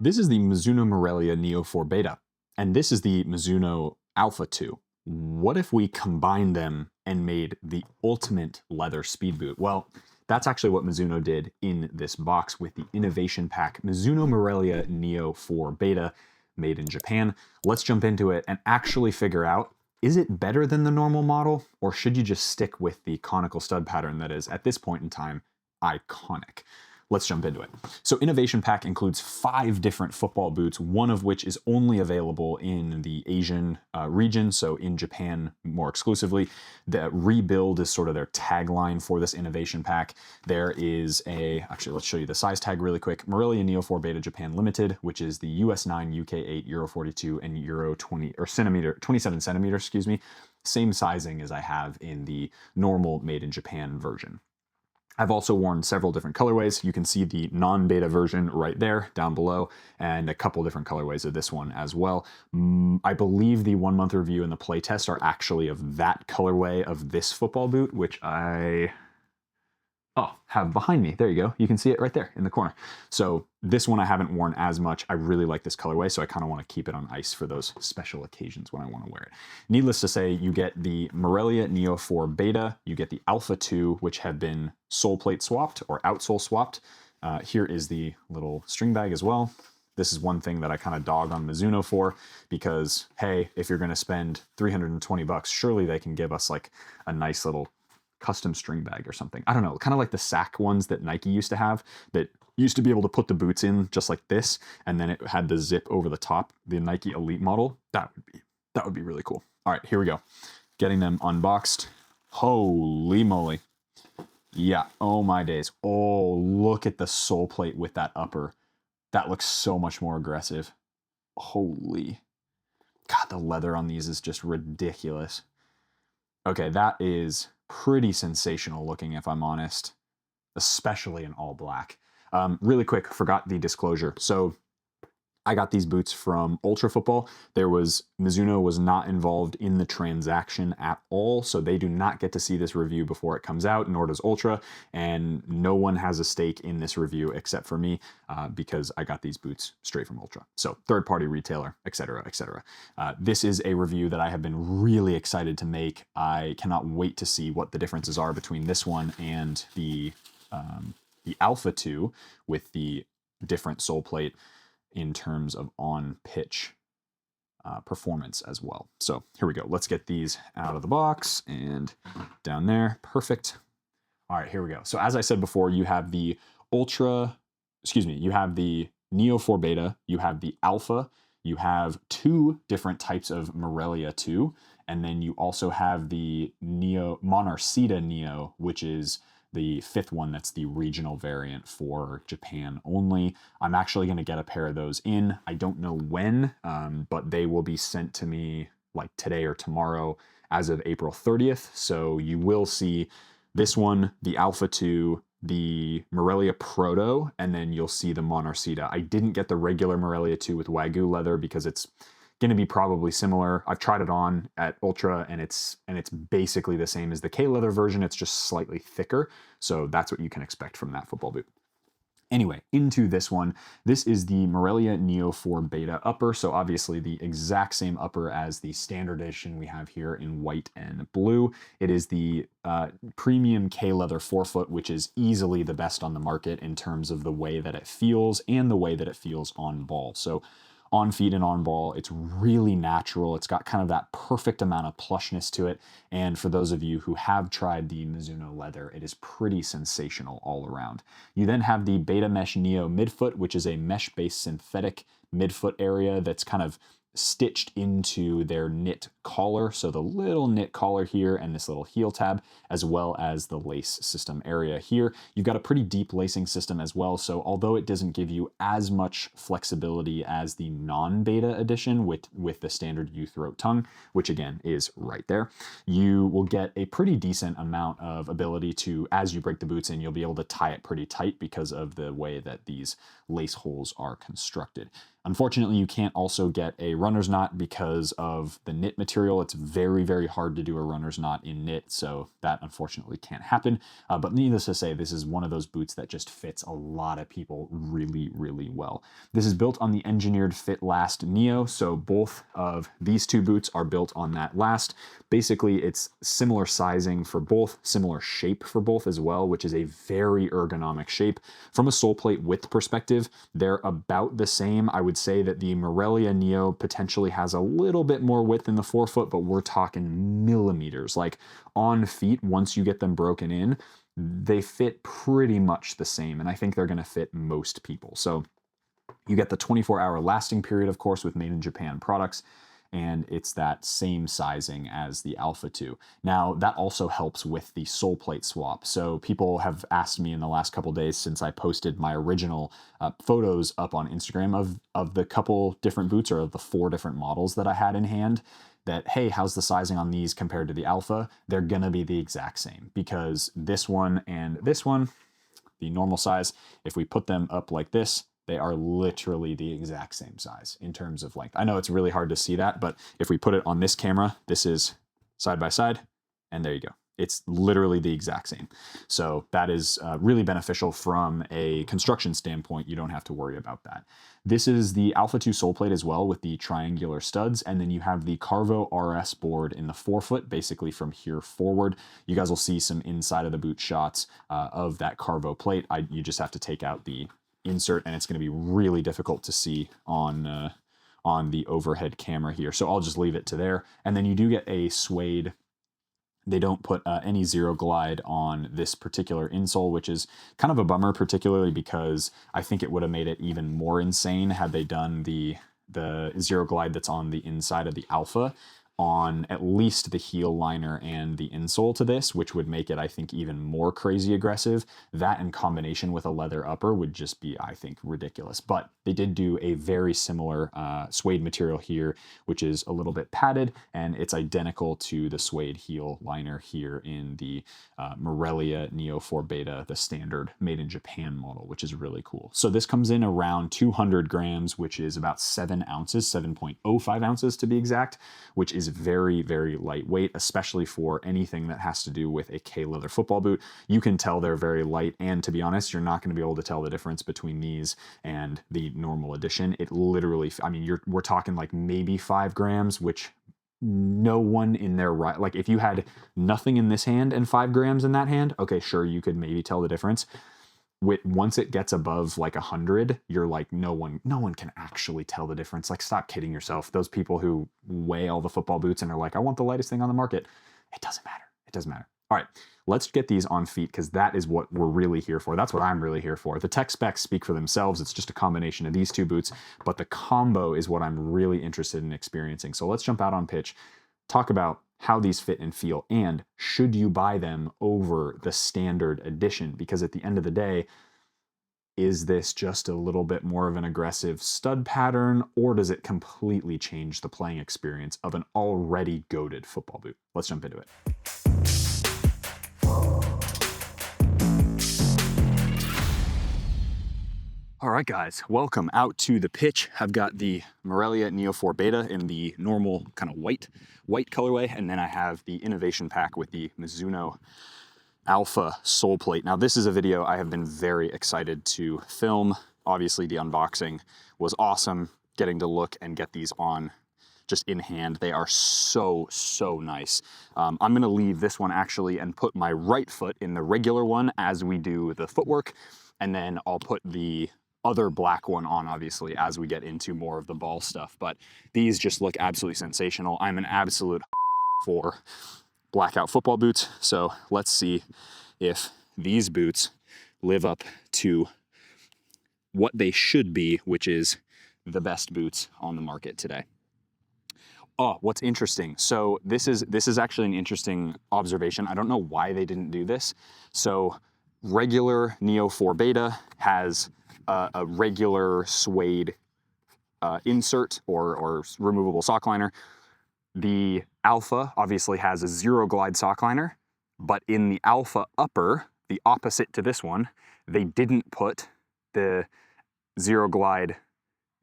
This is the Mizuno Morelia Neo 4 Beta, and this is the Mizuno Alpha 2. What if we combined them and made the ultimate leather speed boot? Well, that's actually what Mizuno did in this box with the innovation pack Mizuno Morelia Neo 4 Beta, made in Japan. Let's jump into it and actually figure out, is it better than the normal model, or should you just stick with the conical stud pattern that is, at this point in time, iconic? Let's jump into it. So Innovation Pack includes 5 different football boots, one of which is only available in the Asian region, so in Japan more exclusively. The rebuild is sort of their tagline for this Innovation Pack. There is actually let's show you the size tag really quick. Morelia Neo 4 Beta Japan Limited, which is the US 9, UK 8, Euro 42, and Euro 27 centimeter, excuse me. Same sizing as I have in the normal made in Japan version. I've also worn several different colorways. You can see the non-beta version right there down below, and a couple different colorways of this one as well. I believe the 1-month review and the playtest are actually of that colorway of this football boot, which I have behind me. There you go. You can see it right there in the corner. So this one I haven't worn as much. I really like this colorway, so I kind of want to keep it on ice for those special occasions when I want to wear it. Needless to say, you get the Morelia Neo 4 Beta, you get the Alpha 2, which have been sole plate swapped or outsole swapped. Here is the little string bag as well. This is one thing that I kind of dog on Mizuno for, because, hey, if you're going to spend 320 bucks, surely they can give us like a nice little custom string bag or something. I don't know, kind of like the sack ones that Nike used to have, that used to be able to put the boots in just like this, and then it had the zip over the top, the Nike Elite model. That would be really cool. All right, here we go. Getting them unboxed. Holy moly. Yeah, oh my days. Oh, look at the sole plate with that upper. That looks so much more aggressive. Holy. God, the leather on these is just ridiculous. Okay, that is pretty sensational looking, if I'm honest, especially in all black. Really quick, forgot the disclosure. So I got these boots from Ultra Football. Mizuno was not involved in the transaction at all, so they do not get to see this review before it comes out, nor does Ultra, and no one has a stake in this review except for me, because I got these boots straight from Ultra. So third-party retailer, etc., etc. This is a review that I have been really excited to make. I cannot wait to see what the differences are between this one and the Alpha 2 with the different sole plate in terms of on-pitch performance as well. So here we go. Let's get these out of the box and down there. Perfect. All right, here we go. So as I said before, you have the you have the Neo 4 Beta, you have the Alpha, you have 2 different types of Morelia 2, and then you also have the Monarcida Neo, which is the 5th one that's the regional variant for Japan only. I'm actually going to get a pair of those in. I don't know when, but they will be sent to me like today or tomorrow as of April 30th. So you will see this one, the Alpha 2, the Morelia Proto, and then you'll see the Monarcida. I didn't get the regular Morelia 2 with Wagyu leather because it's going to be probably similar. I've tried it on at Ultra, and it's basically the same as the K-leather version. It's just slightly thicker, so that's what you can expect from that football boot. Anyway, into this one. This is the Morelia Neo 4 Beta upper, so obviously the exact same upper as the standard edition we have here in white and blue. It is the premium K-leather forefoot, which is easily the best on the market in terms of the way that it feels and the way that it feels on ball. So on feet and on ball, it's really natural. It's got kind of that perfect amount of plushness to it. And for those of you who have tried the Mizuno leather, it is pretty sensational all around. You then have the Beta Mesh Neo midfoot, which is a mesh-based synthetic midfoot area that's kind of stitched into their knit collar. So the little knit collar here and this little heel tab, as well as the lace system area here. You've got a pretty deep lacing system as well. So although it doesn't give you as much flexibility as the non-beta edition with the standard U-throat tongue, which again is right there, you will get a pretty decent amount of ability to, as you break the boots in, you'll be able to tie it pretty tight because of the way that these lace holes are constructed. Unfortunately, you can't also get a runner's knot because of the knit material. It's very, very hard to do a runner's knot in knit, so that unfortunately can't happen. But needless to say, this is one of those boots that just fits a lot of people really, really well. This is built on the Engineered Fit Last Neo, so both of these two boots are built on that last. Basically, it's similar sizing for both, similar shape for both as well, which is a very ergonomic shape. From a sole plate width perspective, they're about the same. I would say that the Morelia Neo potentially has a little bit more width in the forefoot, but we're talking millimeters. Like on feet, once you get them broken in, they fit pretty much the same, and I think they're going to fit most people. So you get the 24-hour lasting period, of course, with Made in Japan products, and it's that same sizing as the Alpha 2. Now, that also helps with the sole plate swap. So people have asked me in the last couple days since I posted my original photos up on Instagram of the couple different boots, or of the 4 different models that I had in hand, that, hey, how's the sizing on these compared to the Alpha? They're gonna be the exact same, because this one and this one, the normal size, if we put them up like this, they are literally the exact same size in terms of length. I know it's really hard to see that, but if we put it on this camera, this is side by side, and there you go. It's literally the exact same. So that is really beneficial from a construction standpoint. You don't have to worry about that. This is the Alpha 2 sole plate as well, with the triangular studs, and then you have the KaRVO RS board in the forefoot, basically from here forward. You guys will see some inside of the boot shots of that KaRVO plate. You just have to take out the insert, and it's going to be really difficult to see on the overhead camera here. So I'll just leave it to there. And then you do get a suede. They don't put any Zero Glide on this particular insole, which is kind of a bummer, particularly because I think it would have made it even more insane had they done the Zero Glide that's on the inside of the Alpha on at least the heel liner and the insole to this, which would make it, I think, even more crazy aggressive. That in combination with a leather upper would just be, I think, ridiculous. But they did do a very similar suede material here, which is a little bit padded, and it's identical to the suede heel liner here in the Morelia Neo 4 Beta, the standard Made in Japan model, which is really cool. So this comes in around 200 grams, which is about 7 ounces, 7.05 ounces to be exact, which is very, very lightweight, especially for anything that has to do with a K leather football boot. You can tell they're very light, and to be honest, you're not going to be able to tell the difference between these and the normal edition. It literally, I mean, we're talking like maybe 5 grams, which no one in their right, like if you had nothing in this hand and 5 grams in that hand, okay, sure, you could maybe tell the difference. Once it gets above like 100, you're like, no one can actually tell the difference. Like, stop kidding yourself. Those people who weigh all the football boots and are like, I want the lightest thing on the market. It doesn't matter. It doesn't matter. All right, let's get these on feet, because that is what we're really here for. That's what I'm really here for. The tech specs speak for themselves. It's just a combination of these two boots, but the combo is what I'm really interested in experiencing. So let's jump out on pitch, talk about how these fit and feel, and should you buy them over the standard edition? Because at the end of the day, is this just a little bit more of an aggressive stud pattern, or does it completely change the playing experience of an already goated football boot? Let's jump into it. All right, guys, welcome out to the pitch. I've got the Morelia Neo 4 Beta in the normal kind of white colorway, and then I have the innovation pack with the Mizuno Alpha sole plate. Now, this is a video I have been very excited to film. Obviously, the unboxing was awesome. Getting to look and get these on just in hand, they are so, so nice. I'm gonna leave this one actually and put my right foot in the regular one as we do the footwork, and then I'll put the other black one on, obviously, as we get into more of the ball stuff. But these just look absolutely sensational. I'm an absolute for blackout football boots, so let's see if these boots live up to what they should be, which is the best boots on the market today. Oh, what's interesting, so this is actually an interesting observation. I don't know why they didn't do this. So regular Neo 4 Beta has a regular suede insert or removable sock liner. The Alpha obviously has a Zero Glide sock liner, but in the Alpha upper, the opposite to this one, they didn't put the Zero Glide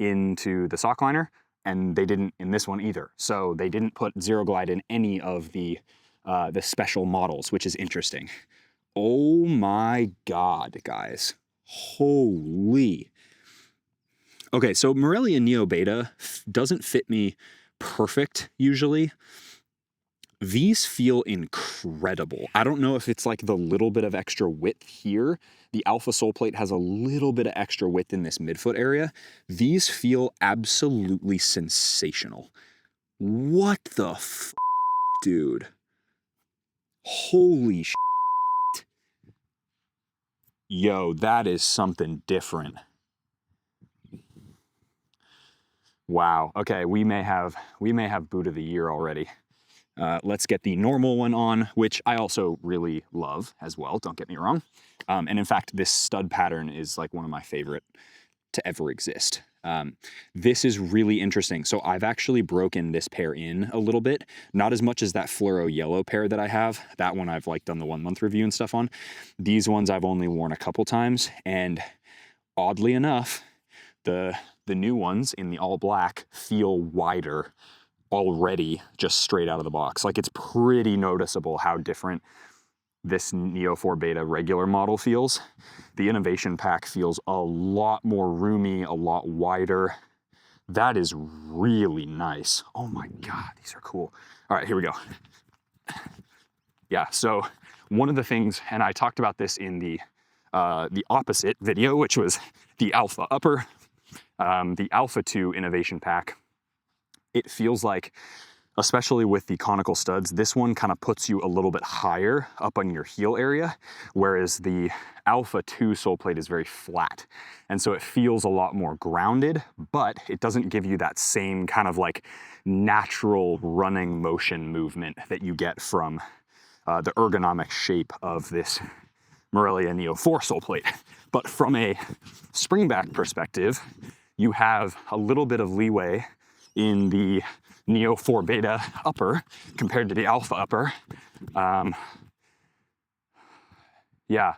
into the sock liner, and they didn't in this one either. So they didn't put Zero Glide in any of the special models, which is interesting. Oh my God, guys. Holy. Okay, so Morelia Neo Beta doesn't fit me perfect usually. These feel incredible. I don't know if it's like the little bit of extra width here. The Alpha sole plate has a little bit of extra width in this midfoot area. These feel absolutely sensational. What the f, dude? Holy sh. Yo, that is something different. Wow. Okay, we may have boot of the year already. Let's get the normal one on, which I also really love as well, don't get me wrong. And in fact, this stud pattern is like one of my favorite to ever exist. This is really interesting. So I've actually broken this pair in a little bit, not as much as that fluoro yellow pair that I have. That one I've like done the 1 month review and stuff on. These ones I've only worn a couple times, and oddly enough, the new ones in the all black feel wider already just straight out of the box. Like, it's pretty noticeable how different this Neo 4 Beta regular model feels. The Innovation Pack feels a lot more roomy, a lot wider. That is really nice. Oh my God, these are cool. All right, here we go. Yeah, so one of the things, and I talked about this in the opposite video, which was the Alpha Upper, the Alpha 2 Innovation Pack. It feels like, especially with the conical studs, this one kind of puts you a little bit higher up on your heel area, whereas the Alpha 2 sole plate is very flat. And so it feels a lot more grounded, but it doesn't give you that same kind of like natural running motion movement that you get from the ergonomic shape of this Morelia Neo 4 sole plate. But from a springback perspective, you have a little bit of leeway in the Neo 4 Beta upper compared to the Alpha upper. Yeah,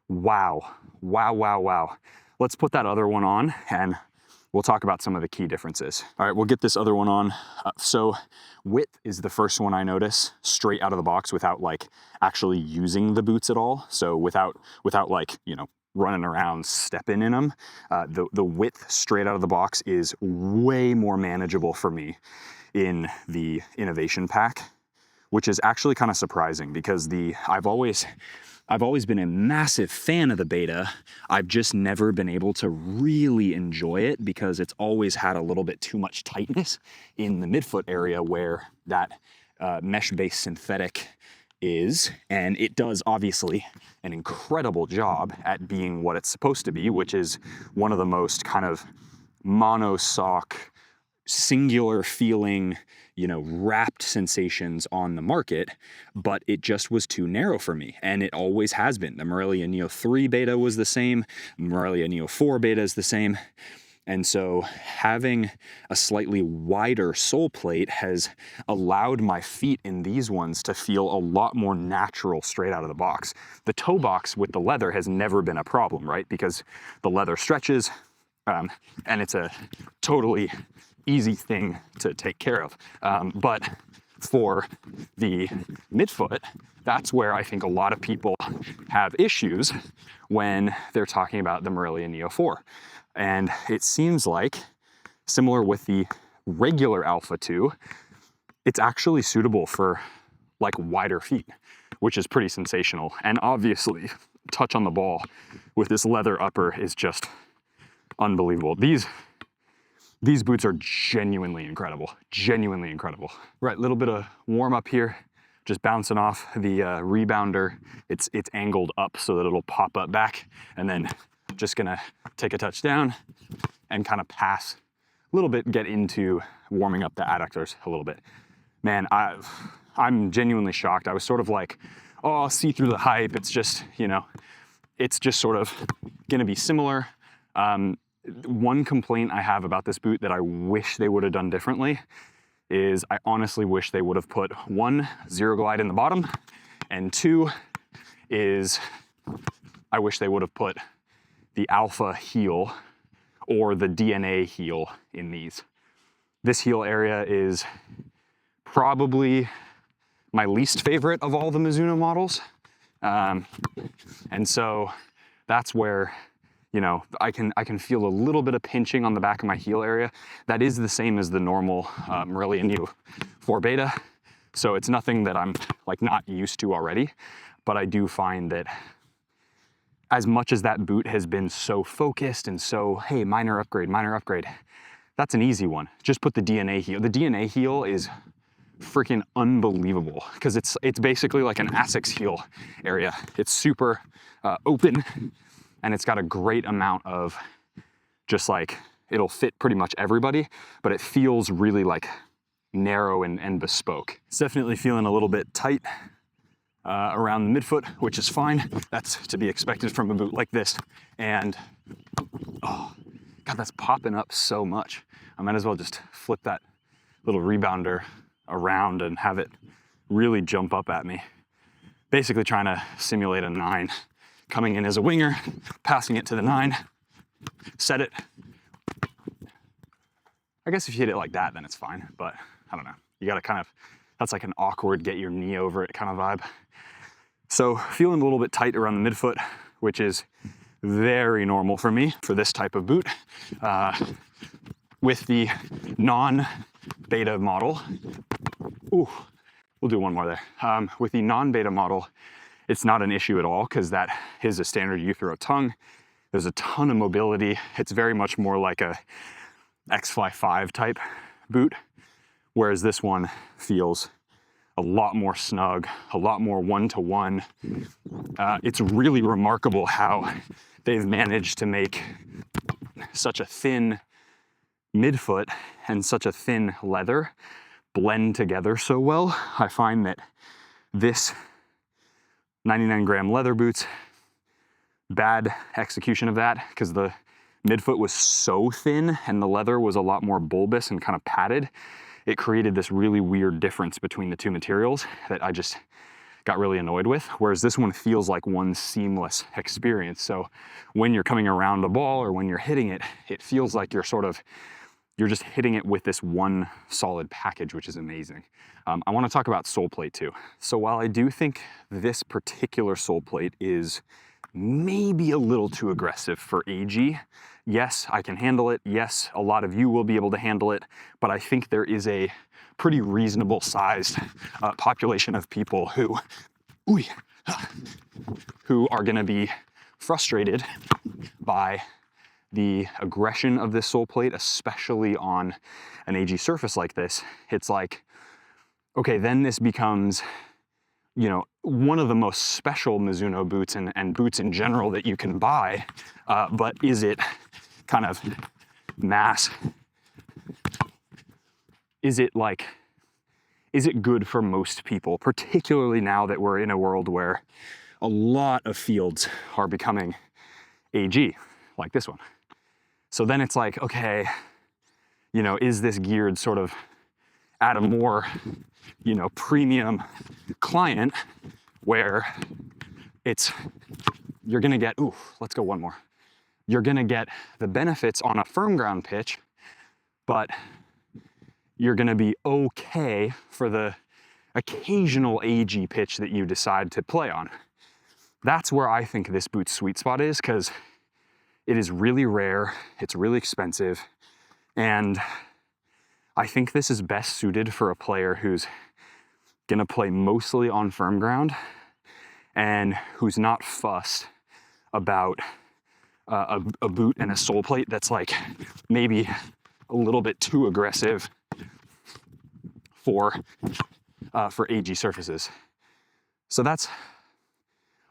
wow, wow, wow, wow. Let's put that other one on and we'll talk about some of the key differences. All right, we'll get this other one on. So width is the first one I notice straight out of the box without like actually using the boots at all. So without like, you know, running around stepping in them. The width straight out of the box is way more manageable for me in the Innovation Pack, which is actually kind of surprising because I've always been a massive fan of the Beta. I've just never been able to really enjoy it because it's always had a little bit too much tightness in the midfoot area where that mesh-based synthetic is, and it does obviously an incredible job at being what it's supposed to be, which is one of the most kind of mono sock, singular feeling, you know, wrapped sensations on the market, but it just was too narrow for me, and it always has been. The Morelia Neo 3 Beta was the same, Morelia Neo 4 Beta is the same, and so having a slightly wider sole plate has allowed my feet in these ones to feel a lot more natural straight out of the box. The toe box with the leather has never been a problem, right? Because the leather stretches, and it's a totally easy thing to take care of. But for the midfoot, that's where I think a lot of people have issues when they're talking about the Morelia Neo 4. And it seems like, similar with the regular Alpha 2, it's actually suitable for like wider feet, which is pretty sensational. And obviously, touch on the ball with this leather upper is just unbelievable. These boots are genuinely incredible, genuinely incredible. Right, little bit of warm up here, just bouncing off the rebounder. It's angled up so that it'll pop up back, and then just gonna take a touch down and kind of pass a little bit, get into warming up the adductors a little bit. Man, I'm genuinely shocked. I was sort of like, oh, I'll see through the hype. It's just, you know, it's just sort of gonna be similar. One complaint I have about this boot that I wish they would have done differently is I honestly wish they would have put 1, Zero Glide in the bottom, and 2 is I wish they would have put the Alpha heel or the DNA heel in these. This heel area is probably my least favorite of all the Mizuno models. And so that's where, you know, I can feel a little bit of pinching on the back of my heel area. That is the same as the normal Morelia Neo 4 Beta. So it's nothing that I'm like not used to already, but I do find that as much as that boot has been so focused and so, hey, minor upgrade, that's an easy one. Just put the DNA heel. The DNA heel is freaking unbelievable because it's basically like an Asics heel area. It's super open, and it's got a great amount of just like, it'll fit pretty much everybody, but it feels really like narrow and bespoke. It's definitely feeling a little bit tight around the midfoot, which is fine. That's to be expected from a boot like this. And oh God, that's popping up so much. I might as well just flip that little rebounder around and have it really jump up at me. Basically trying to simulate a 9. Coming in as a winger, passing it to the 9, set it. I guess if you hit it like that, then it's fine, but I don't know. You gotta kind of, that's like an awkward get your knee over it kind of vibe. So feeling a little bit tight around the midfoot, which is very normal for me for this type of boot. With the non-beta model, ooh, we'll do one more there. With the non-beta model, it's not an issue at all because that is a standard U-throw tongue. There's a ton of mobility. It's very much more like a X-Fly 5 type boot, whereas this one feels a lot more snug, a lot more one-to-one. It's really remarkable how they've managed to make such a thin midfoot and such a thin leather blend together so well. I find that this 99-gram leather boots, bad execution of that because the midfoot was so thin and the leather was a lot more bulbous and kind of padded. It created this really weird difference between the two materials that I just got really annoyed with, whereas this one feels like one seamless experience. So when you're coming around the ball or when you're hitting it, it feels like you're just hitting it with this one solid package, which is amazing. I want to talk about sole plate too. So while I do think this particular sole plate is maybe a little too aggressive for AG, yes, I can handle it. Yes, a lot of you will be able to handle it, but I think there is a pretty reasonable sized population of people who are gonna be frustrated by the aggression of this sole plate, especially on an AG surface like this. It's like, okay, then this becomes, you know, one of the most special Mizuno boots and boots in general that you can buy, but is it kind of mass? Is it good for most people, particularly now that we're in a world where a lot of fields are becoming AG, like this one. So then it's like, okay, you know, is this geared sort of at a more, you know, premium client where you're gonna get, let's go one more. You're gonna get the benefits on a firm ground pitch, but you're gonna be okay for the occasional AG pitch that you decide to play on. That's where I think this boot's sweet spot is, because it is really rare, it's really expensive, and I think this is best suited for a player who's gonna play mostly on firm ground and who's not fussed about a boot and a sole plate that's like maybe a little bit too aggressive for AG surfaces. So that's,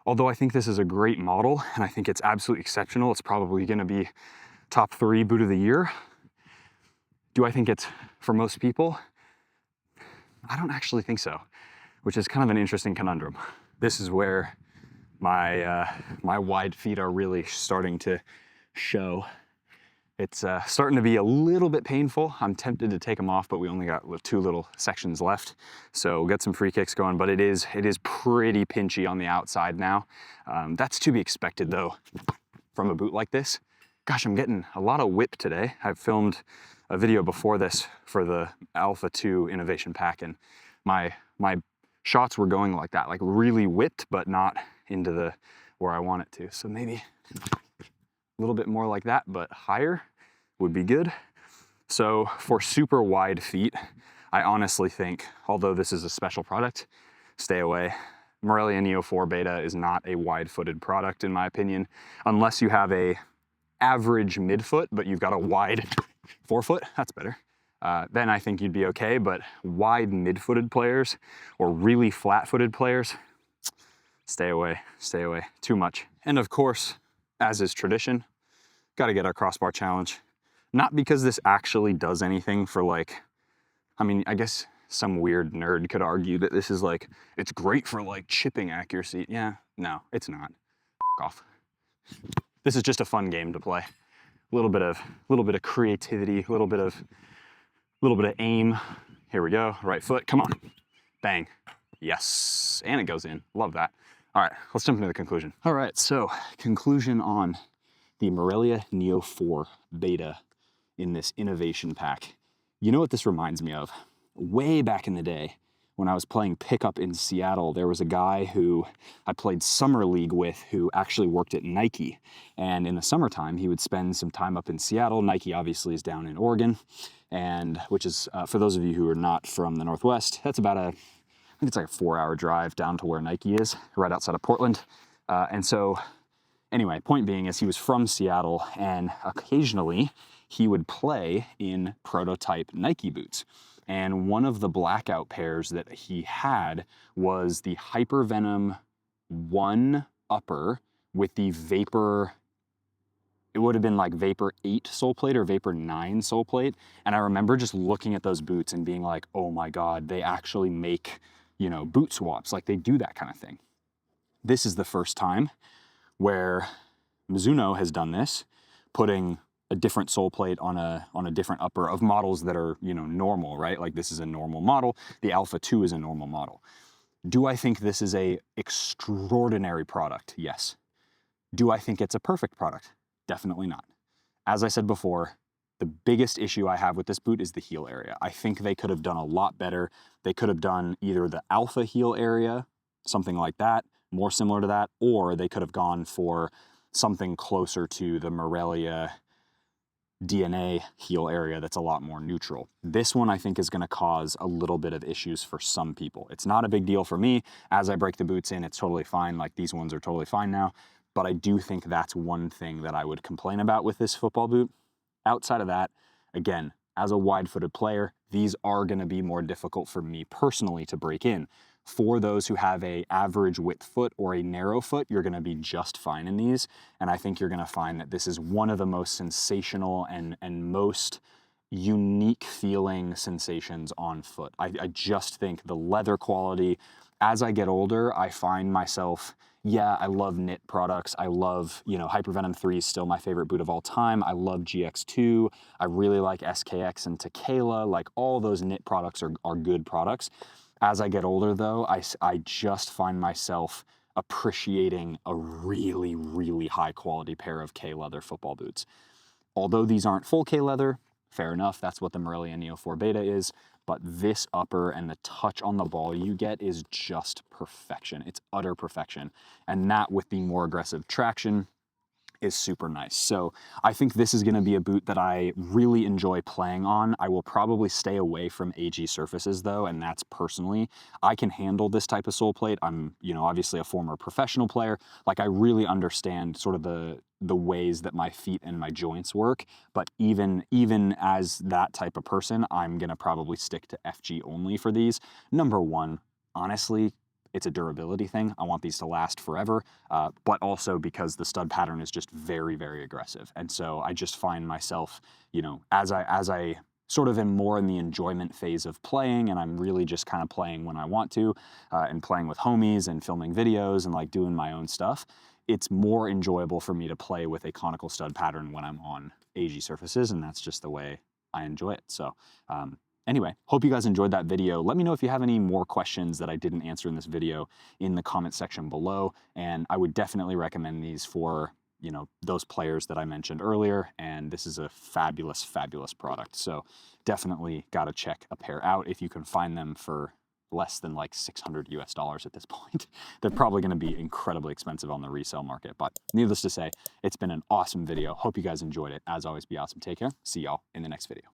although I think this is a great model and I think it's absolutely exceptional, it's probably gonna be top 3 boot of the year. Do I think it's for most people? I don't actually think so, which is kind of an interesting conundrum. This is where my wide feet are really starting to show. It's starting to be a little bit painful. I'm tempted to take them off, but we only got 2 little sections left. So we'll get some free kicks going, but it is pretty pinchy on the outside now. That's to be expected though from a boot like this. Gosh, I'm getting a lot of whip today. I've filmed a video before this for the Alpha 2 Innovation Pack, and my shots were going like that, like really whipped, but not into the where I want it to. So maybe a little bit more like that, but higher would be good. So for super wide feet, I honestly think, although this is a special product, stay away. Morelia Neo 4 Beta is not a wide-footed product in my opinion, unless you have a average midfoot, but you've got a wide forefoot, that's better. Then I think you'd be okay, but wide mid-footed players or really flat-footed players, stay away, too much. And of course, as is tradition, gotta get our crossbar challenge. Not because this actually does anything for like, I mean, I guess some weird nerd could argue that this is like, it's great for like chipping accuracy. Yeah, no, it's not. F off. This is just a fun game to play. A little bit of creativity, a little bit of aim. Here we go, right foot, come on. Bang, yes, and it goes in, love that. All right, let's jump into the conclusion. All right, so conclusion on the Morelia Neo 4 Beta in this innovation pack. You know what this reminds me of? Way back in the day, when I was playing pickup in Seattle, there was a guy who I played summer league with who actually worked at Nike. And in the summertime, he would spend some time up in Seattle. Nike obviously is down in Oregon, and which is, for those of you who are not from the Northwest, that's about I think it's like a 4-hour drive down to where Nike is, right outside of Portland. And so anyway, point being is he was from Seattle, and occasionally he would play in prototype Nike boots. And one of the blackout pairs that he had was the Hypervenom 1 upper with the Vapor, it would have been like Vapor 8 sole plate or Vapor 9 sole plate. And I remember just looking at those boots and being like, oh my God, they actually make, you know, boot swaps, like they do that kind of thing. This is the first time where Mizuno has done this, putting a different sole plate on a different upper of models that are, you know, normal, right? Like this is a normal model. The Alpha 2 is a normal model. Do I think this is a extraordinary product? Yes. Do I think it's a perfect product? Definitely not. As I said before, the biggest issue I have with this boot is the heel area. I think they could have done a lot better. They could have done either the Alpha heel area, something like that, more similar to that, or they could have gone for something closer to the Morelia DNA heel area that's a lot more neutral. This one I think is going to cause a little bit of issues for some people. It's not a big deal for me. As I break the boots in, it's totally fine. Like these ones are totally fine now. But I do think that's one thing that I would complain about with this football boot. Outside of that, again, as a wide-footed player, these are going to be more difficult for me personally to break in. For those who have a average width foot or a narrow foot, you're going to be just fine in these. And I think you're going to find that this is one of the most sensational and most unique feeling sensations on foot. I just think the leather quality, as I get older, I find myself, yeah, I love knit products. I love, you know, Hypervenom 3 is still my favorite boot of all time. I love GX2. I really like SKX and Tequila. Like all those knit products are good products. As I get older though, I just find myself appreciating a really, really high quality pair of K leather football boots. Although these aren't full K leather, fair enough, that's what the Morelia Neo 4 Beta is, but this upper and the touch on the ball you get is just perfection. It's utter perfection. And that with the more aggressive traction is super nice. So I think this is going to be a boot that I really enjoy playing on. I will probably stay away from AG surfaces though, and that's personally. I can handle this type of sole plate. I'm, you know, obviously a former professional player. Like I really understand sort of the ways that my feet and my joints work, but even as that type of person, I'm going to probably stick to FG only for these. Number one, honestly, it's a durability thing. I want these to last forever, but also because the stud pattern is just very, very aggressive. And so I just find myself, you know, as I sort of am more in the enjoyment phase of playing, and I'm really just kind of playing when I want to, and playing with homies and filming videos and like doing my own stuff, it's more enjoyable for me to play with a conical stud pattern when I'm on AG surfaces, and that's just the way I enjoy it. So, anyway, hope you guys enjoyed that video. Let me know if you have any more questions that I didn't answer in this video in the comment section below. And I would definitely recommend these for you know, those players that I mentioned earlier, and this is a fabulous, fabulous product. So definitely got to check a pair out if you can find them for less than like $600 at this point. They're probably going to be incredibly expensive on the resale market, but needless to say, it's been an awesome video. Hope you guys enjoyed it. As always, be awesome. Take care. See y'all in the next video.